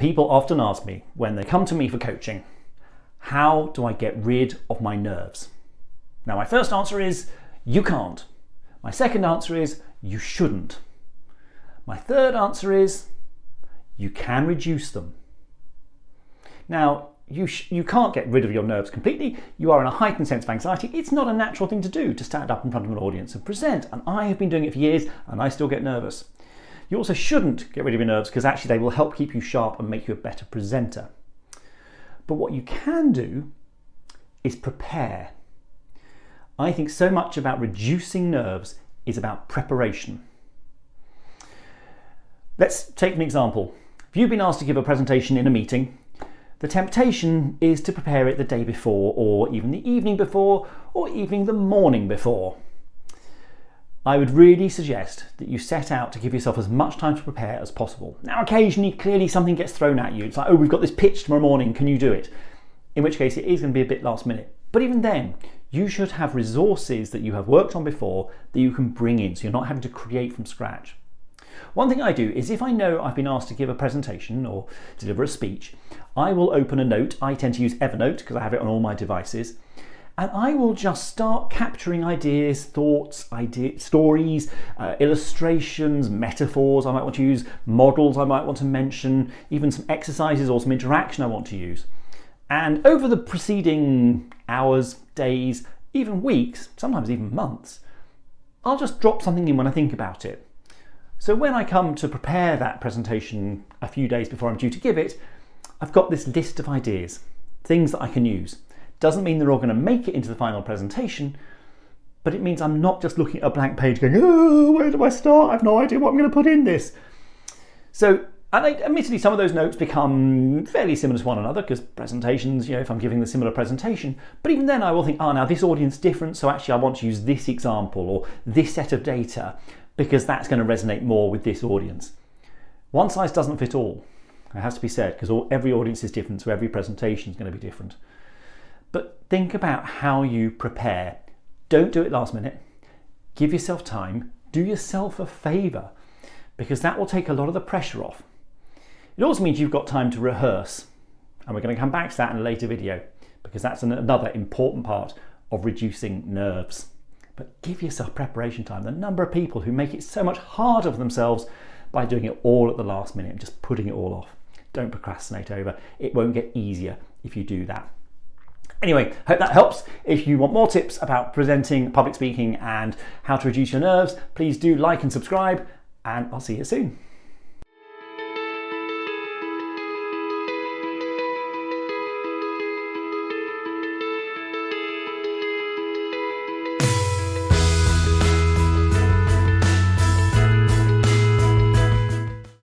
People often ask me when they come to me for coaching, how do I get rid of my nerves? Now, my first answer is you can't. My second answer is you shouldn't. My third answer is you can reduce them. Now, you can't get rid of your nerves completely. You are in a heightened sense of anxiety. It's not a natural thing to do to stand up in front of an audience and present. And I have been doing it for years and I still get nervous. You also shouldn't get rid of your nerves because actually they will help keep you sharp and make you a better presenter. But what you can do is prepare. I think so much about reducing nerves is about preparation. Let's take an example. If you've been asked to give a presentation in a meeting, the temptation is to prepare it the day before, or even the evening before, or even the morning before. I would really suggest that you set out to give yourself as much time to prepare as possible. Now, occasionally, clearly something gets thrown at you. It's like, oh, we've got this pitch tomorrow morning, can you do it? In which case it is going to be a bit last minute. But even then, you should have resources that you have worked on before that you can bring in, so you're not having to create from scratch. One thing I do is if I know I've been asked to give a presentation or deliver a speech, I will open a note. I tend to use Evernote because I have it on all my devices. And I will just start capturing ideas, thoughts, stories, illustrations, metaphors I might want to use, models I might want to mention, even some exercises or some interaction I want to use. And over the preceding hours, days, even weeks, sometimes even months, I'll just drop something in when I think about it. So when I come to prepare that presentation a few days before I'm due to give it, I've got this list of ideas, things that I can use. Doesn't mean they're all going to make it into the final presentation, but it means I'm not just looking at a blank page going, oh, where do I start? I have no idea what I'm going to put in this. So, and admittedly, some of those notes become fairly similar to one another because presentations, if I'm giving the similar presentation, but even then I will think, now this audience is different, so actually I want to use this example or this set of data because that's going to resonate more with this audience. One size doesn't fit all, it has to be said, because every audience is different, so every presentation is going to be different. But think about how you prepare. Don't do it last minute. Give yourself time. Do yourself a favour, because that will take a lot of the pressure off. It also means you've got time to rehearse. And we're going to come back to that in a later video, because that's another important part of reducing nerves. But give yourself preparation time. The number of people who make it so much harder for themselves by doing it all at the last minute and just putting it all off. Don't procrastinate over. It won't get easier if you do that. Anyway, hope that helps. If you want more tips about presenting, public speaking, and how to reduce your nerves, please do like and subscribe, and I'll see you soon.